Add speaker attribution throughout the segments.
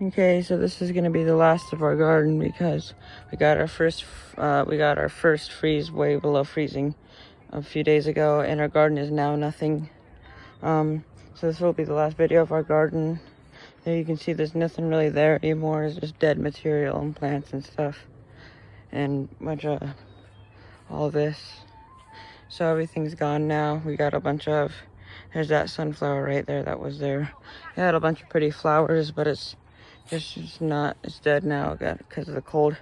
Speaker 1: Okay, so this is gonna be the last of our garden because we got our first freeze way below freezing a few days ago, and our garden is now nothing. So this will be the last video of our garden. There you can see there's nothing really there anymore. It's just dead material and plants and stuff, and a bunch of all this. So everything's gone now. We got a bunch of, there's that sunflower right there that was there. It had a bunch of pretty flowers, but it's not, it's dead now because of the cold.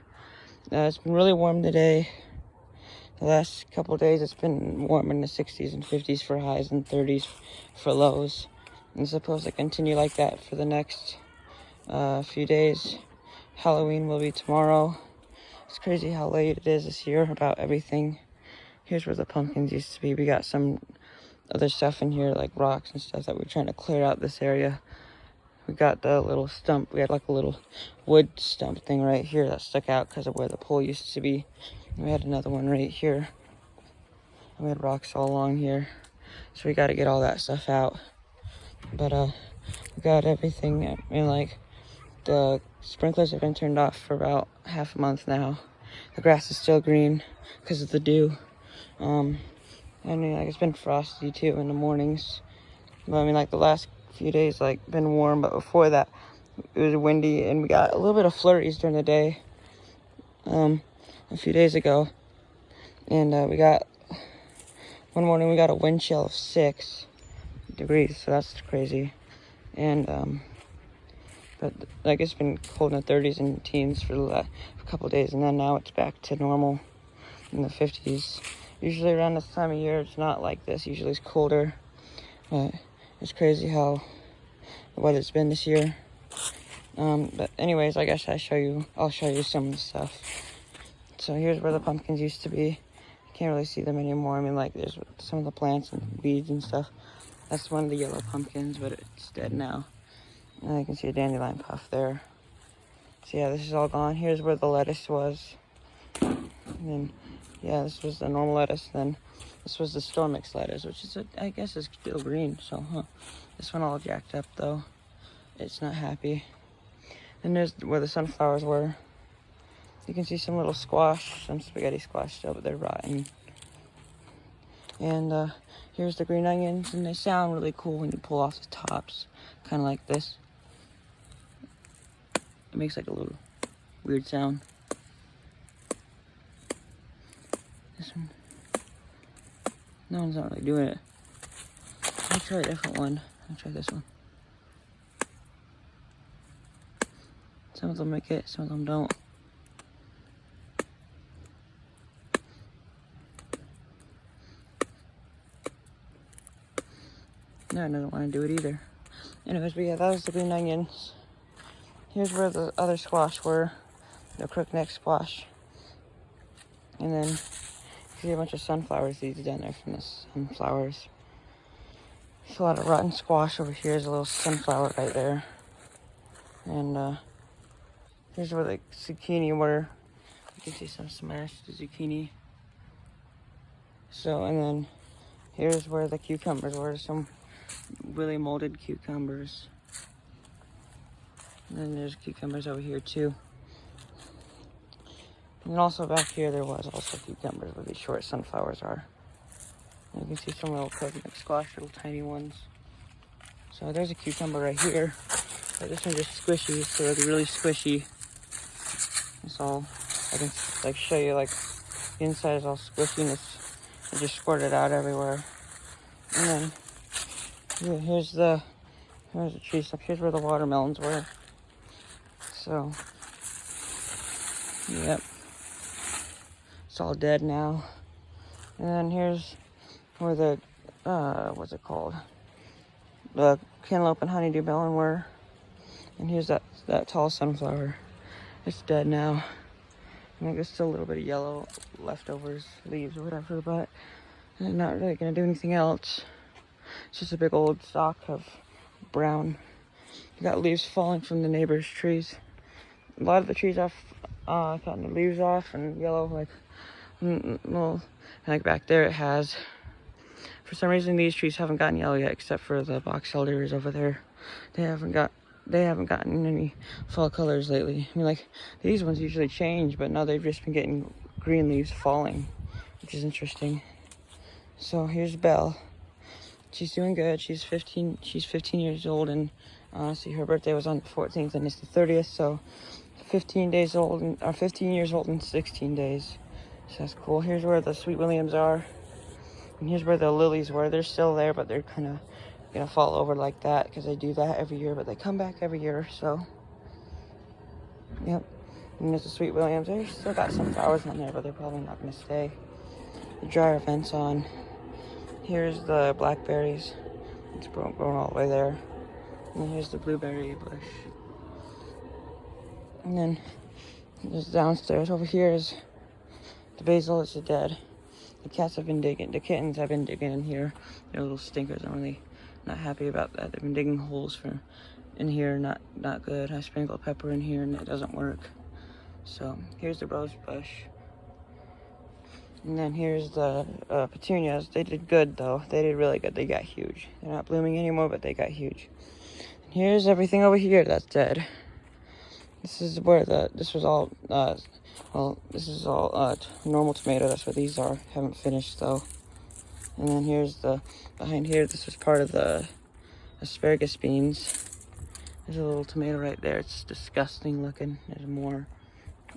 Speaker 1: It's been really warm today. The last couple of days it's been warm in the 60s and 50s for highs and 30s for lows. And it's supposed to continue like that for the next few days. Halloween will be tomorrow. It's crazy how late it is this year about everything. Here's where the pumpkins used to be. We got some other stuff in here, like rocks and stuff that we're trying to clear out this area. We got the little stump. We had like a little wood stump thing right here that stuck out because of where the pole used to be. And we had another one right here. And we had rocks all along here. So we got to get all that stuff out. But we got everything. I mean, like, the sprinklers have been turned off for about half a month now. The grass is still green because of the dew. I mean, like, it's been frosty too in the mornings. But I mean, like, the last few days, like, been warm, but before that it was windy, and we got a little bit of flurries during the day a few days ago. And we got one morning we got a wind chill of 6 degrees, so that's crazy. And but like, it's been cold in the 30s and teens for the last couple of days, and then now it's back to normal in the 50s. Usually around this time of year it's not like this. Usually it's colder, but it's crazy how the weather's been this year. But anyways, I guess I'll show you some of the stuff. So here's where the pumpkins used to be. You can't really see them anymore. I mean, like, there's some of the plants and weeds and stuff. That's one of the yellow pumpkins, but it's dead now. And you can see a dandelion puff there. So yeah, this is all gone. Here's where the lettuce was. And then, yeah, this was the normal lettuce. Then this was the store mix lettuce, which is, I guess, is still green. So, this one all jacked up though. It's not happy. And there's where the sunflowers were. You can see some little squash, some spaghetti squash still, but they're rotten. And here's the green onions, and they sound really cool when you pull off the tops, kind of like this. It makes like a little weird sound. This one, no one's not really doing it. I'll try a different one. I'll try this one. Some of them make it, some of them don't. No, I don't want to do it either. Anyways, but yeah, that was the green onions. Here's where the other squash were, the crookneck squash. And then you see a bunch of sunflower seeds down there from the sunflowers. There's a lot of rotten squash over here. There's a little sunflower right there. And here's where the zucchini were. You can see some smashed zucchini. So, and then here's where the cucumbers were. Some really molded cucumbers. And then there's cucumbers over here too. And also back here there was also cucumbers where these short sunflowers are. And you can see some little crookneck squash, little tiny ones. So there's a cucumber right here. But this one's just squishy, so it's really squishy. It's all, I can like show you, like, the inside is all squishy and it just squirted out everywhere. And then here's the tree stuff. Here's where the watermelons were. So, yep. It's all dead now. And then here's where the, what's it called? The cantaloupe and honeydew melon were. And here's that tall sunflower. It's dead now. I think there's still a little bit of yellow leftovers, leaves or whatever, but I'm not really gonna do anything else. It's just a big old stalk of brown. You got leaves falling from the neighbor's trees. A lot of the trees have gotten the leaves off, and yellow, well, like back there it has. For some reason these trees haven't gotten yellow yet, except for the box elders over there. They haven't got they haven't gotten any fall colors lately. I mean, like, these ones usually change, but now they've just been getting green leaves falling, which is interesting. So here's Belle. She's doing good. She's 15 years old, and see, her birthday was on the 14th and it's the 30th, so 15 days old, or 15 years old in 16 days. So that's cool. Here's where the Sweet Williams are. And here's where the lilies were. They're still there, but they're kind of gonna fall over like that because they do that every year, but they come back every year, so yep. And there's the Sweet Williams. They still got some flowers on there, but they're probably not gonna stay. The dryer vent's on. Here's the blackberries. It's growing all the way there. And then here's the blueberry bush. And then just downstairs over here is the basil. It's dead. The cats have been digging. The kittens have been digging in here. They're little stinkers. I'm really not happy about that. They've been digging holes for in here. Not good. I sprinkled pepper in here and it doesn't work. So here's the rose bush. And then here's the petunias. They did good though. They did really good. They got huge. They're not blooming anymore, but they got huge. And here's everything over here that's dead. This is where this was all, this is all normal tomato. That's what these are. Haven't finished though. And then here's behind here, this was part of the asparagus beans. There's a little tomato right there. It's disgusting looking. There's more.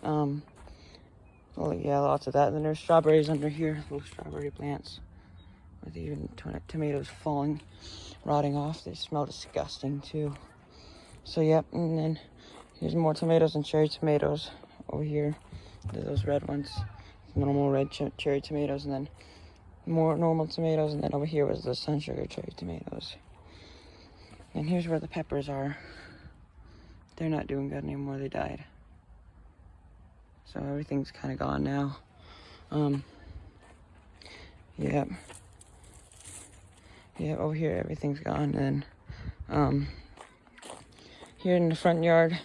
Speaker 1: Well, yeah, lots of that. And then there's strawberries under here, little strawberry plants with even tomatoes falling, rotting off. They smell disgusting too. So, yep, and then here's more tomatoes and cherry tomatoes over here. Those red ones, normal red cherry tomatoes, and then more normal tomatoes, and then over here was the sun sugar cherry tomatoes. And here's where the peppers are. They're not doing good anymore. They died. So everything's kind of gone now. Yeah, over here everything's gone. And here in the front yard,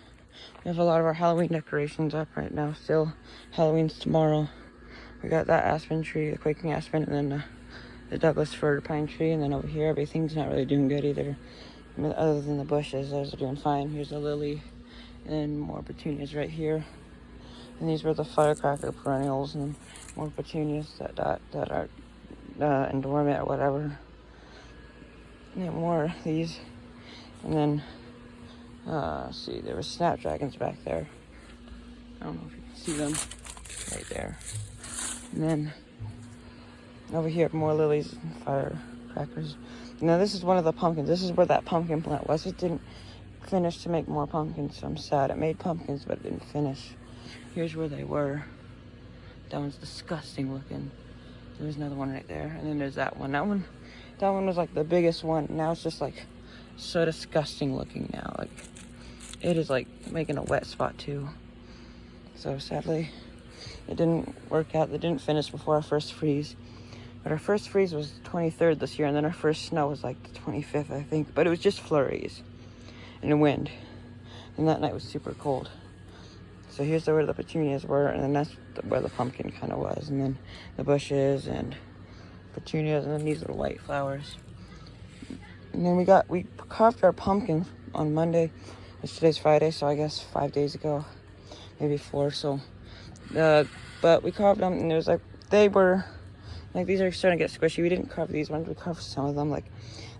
Speaker 1: we have a lot of our Halloween decorations up right now. Still, Halloween's tomorrow. We got that aspen tree, the quaking aspen, and then the Douglas fir pine tree. And then over here, everything's not really doing good either. I mean, other than the bushes, those are doing fine. Here's a lily, and more petunias right here. And these were the firecracker perennials, and more petunias that are in dormant or whatever. And more of these. And then, see, there were snapdragons back there. I don't know if you can see them. Right there. And then, over here, more lilies and firecrackers. Now, this is one of the pumpkins. This is where that pumpkin plant was. It didn't finish to make more pumpkins, so I'm sad. It made pumpkins, but it didn't finish. Here's where they were. That one's disgusting looking. There's another one right there. And then there's that one. That one was like the biggest one. Now it's just like so disgusting looking now. Like it is like making a wet spot too. So sadly, it didn't work out. It didn't finish before our first freeze. But our first freeze was the 23rd this year. And then our first snow was like the 25th, I think. But it was just flurries and a wind. And that night was super cold. So here's where the petunias were, and then that's where the pumpkin kind of was, and then the bushes and petunias, and then these little white flowers. And then we carved our pumpkin on Monday. Today's Friday, so I guess 5 days ago, maybe 4. So, but we carved them, and it was like they were like these are starting to get squishy. We didn't carve these ones. We carved some of them. Like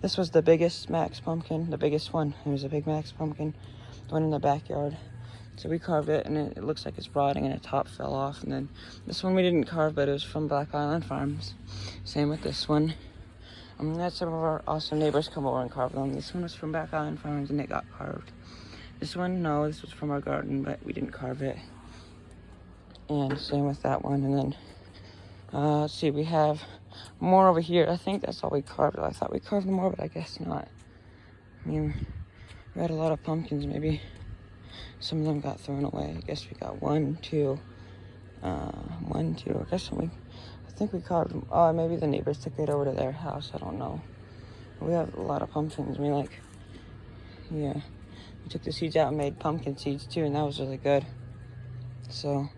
Speaker 1: this was the biggest Max pumpkin, the biggest one. It was a big Max pumpkin, the one in the backyard. So we carved it, and it looks like it's rotting, and the top fell off. And then this one we didn't carve, but it was from Black Island Farms. Same with this one. We had some of our awesome neighbors come over and carve them. This one was from Black Island Farms, and it got carved. This one, no, this was from our garden, but we didn't carve it. And same with that one. And then, let's see, we have more over here. I think that's all we carved. I thought we carved more, but I guess not. I mean, we had a lot of pumpkins, maybe. Some of them got thrown away. I guess we got 1, 2. I think we carved them. Oh, maybe the neighbors took it over to their house. I don't know. We have a lot of pumpkins. I mean, like, yeah. We took the seeds out and made pumpkin seeds too, and that was really good. So,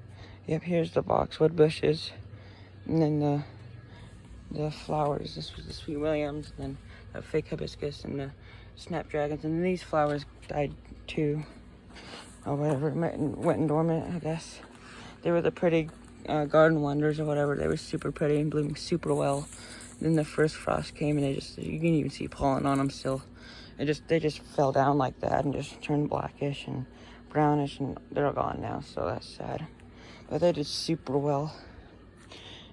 Speaker 1: yep, here's the boxwood bushes. And then the flowers. This was the Sweet Williams, and then the fake hibiscus and the snapdragons. And these flowers died 2 or whatever went dormant, I guess. They were the pretty garden wonders or whatever. They were super pretty and blooming super well. Then the first frost came and you can even see pollen on them still. They just fell down like that and just turned blackish and brownish, and they're all gone now, so that's sad. But they did super well.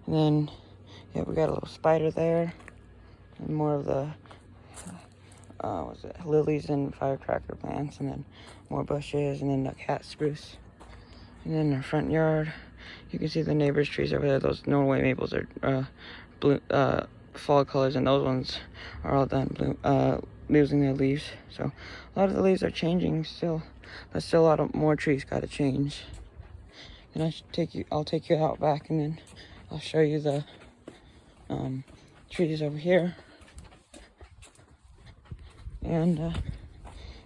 Speaker 1: And then, yeah, we got a little spider there, and more of the lilies and firecracker plants, and then more bushes, and then the cat spruce. And then our front yard, you can see the neighbor's trees over there. Those Norway maples are blue, fall colors, and those ones are all done losing their leaves. So a lot of the leaves are changing still, but still a lot of more trees got to change. And I'll take you out back, and then I'll show you the trees over here, and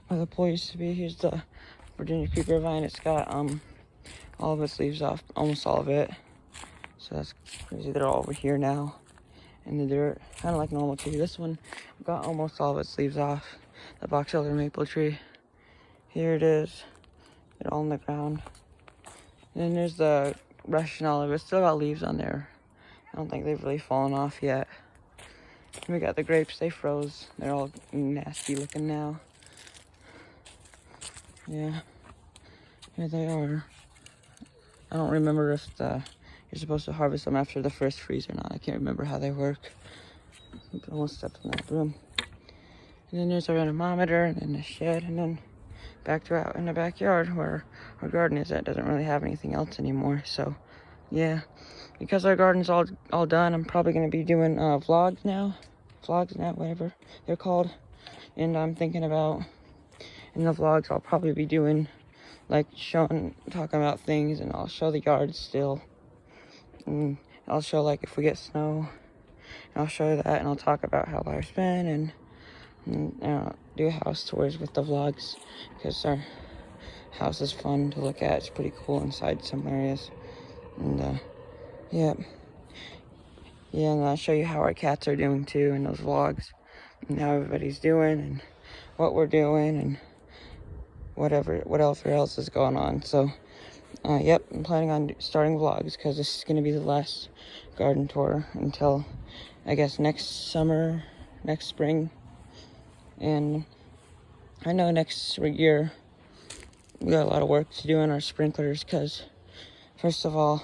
Speaker 1: where the pool used to be. Here's the Virginia creeper vine. It's got all of its leaves off, almost all of it. So that's crazy. They're all over here now in the dirt, kind of like normal tree. This one got almost all of its leaves off. The box elder maple tree. Here it is. They're all on the ground. And then there's the Russian olive. It's still got leaves on there. I don't think they've really fallen off yet. And we got the grapes. They froze. They're all nasty looking now. Yeah. Here they are. I don't remember if you're supposed to harvest them after the first freeze or not. I can't remember how they work. I almost stepped in that broom. And then there's our anemometer, and then the shed, and then back to out in the backyard where our garden is at. Doesn't really have anything else anymore. So yeah, because our garden's all done, I'm probably going to be doing vlogs now, whatever they're called. And I'm thinking about, in the vlogs, I'll probably be doing like talking about things, and I'll show the yard still, and I'll show like if we get snow, and I'll show that, and I'll talk about how life's been, and do house tours with the vlogs, because our house is fun to look at. It's pretty cool inside some areas. And yeah, and I'll show you how our cats are doing too in those vlogs, and how everybody's doing, and what we're doing, and what else is going on. So yep, I'm planning on starting vlogs, because this is going to be the last garden tour until I guess next spring. And I know next year we got a lot of work to do on our sprinklers, because first of all,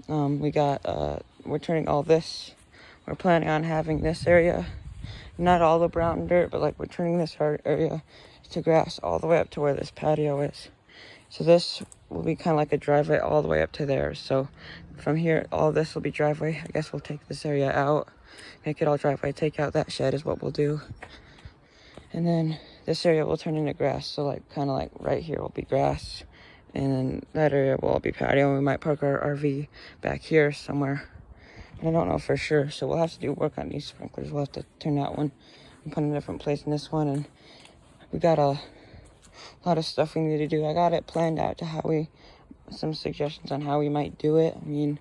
Speaker 1: we're turning all this, we're planning on having this area, not all the brown dirt, but like we're turning this area to grass all the way up to where this patio is. So this will be kind of like a driveway all the way up to there. So from here, all this will be driveway. I guess we'll take this area out, make it all driveway, take out that shed is what we'll do. And then this area will turn into grass. So like kind of like right here will be grass, and then that area will all be patio. We might park our RV back here somewhere. I don't know for sure, so we'll have to do work on these sprinklers. We'll have to turn that one and put in a different place in this one. And we got a lot of stuff we need to do. I got it planned out to some suggestions on how we might do it. I mean,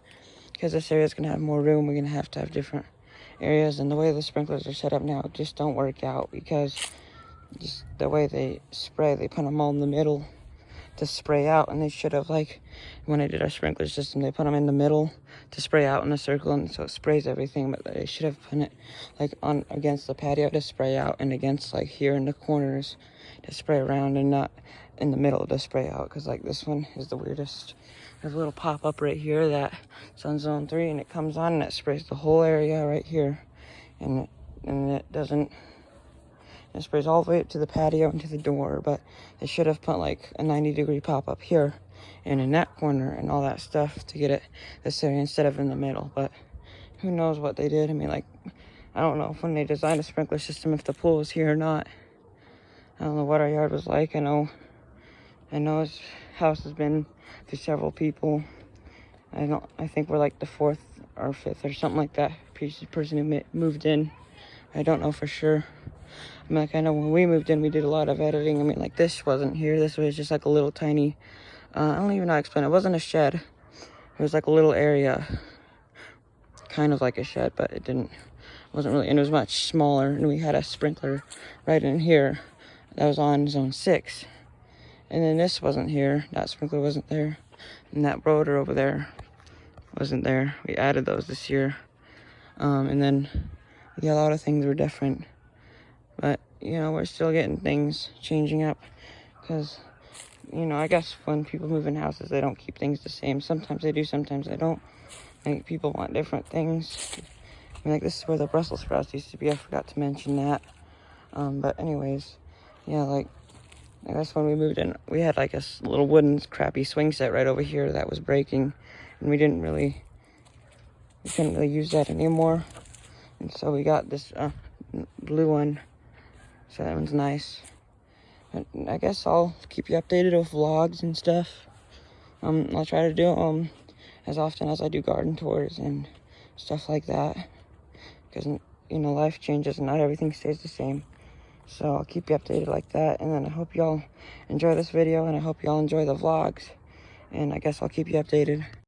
Speaker 1: because this area is going to have more room, we're going to have different areas. And the way the sprinklers are set up now just don't work out, because just the way they spray, they put them all in the middle to spray out, and they should have, like when I did our sprinkler system, they put them in the middle to spray out in a circle, and so it sprays everything. But they should have put it like on against the patio to spray out, and against like here in the corners to spray around, and not in the middle to spray out, because like this one is the weirdest. There's a little pop-up right here that's on zone 3, and it comes on and it sprays the whole area right here, and it doesn't. It sprays all the way up to the patio and to the door, but they should have put like a 90-degree pop-up here and in that corner and all that stuff to get it this area instead of in the middle. But who knows what they did. I mean, like, I don't know if when they designed a sprinkler system, if the pool was here or not. I don't know what our yard was like. I know this house has been through several people. I think we're like the 4th or 5th or something like that person who moved in. I don't know for sure. I mean, like, I know when we moved in, we did a lot of editing. I mean, like, this wasn't here. This was just like a little tiny, I don't even know how to explain it. It wasn't a shed. It was like a little area, kind of like a shed, but it wasn't really, and it was much smaller. And we had a sprinkler right in here that was on zone 6. And then this wasn't here. That sprinkler wasn't there. And that rotor over there wasn't there. We added those this year. And then yeah, a lot of things were different. But, you know, we're still getting things changing up. Because, you know, I guess when people move in houses, they don't keep things the same. Sometimes they do, sometimes they don't. Like, people want different things. I mean, like, this is where the Brussels sprouts used to be. I forgot to mention that. But anyways, yeah, like, I guess when we moved in, we had like a little wooden crappy swing set right over here that was breaking. And we couldn't really use that anymore. And so we got this blue one. So that one's nice. But I guess I'll keep you updated with vlogs and stuff. I'll try to do as often as I do garden tours and stuff like that. Because, you know, life changes and not everything stays the same. So I'll keep you updated like that. And then I hope y'all enjoy this video, and I hope y'all enjoy the vlogs. And I guess I'll keep you updated.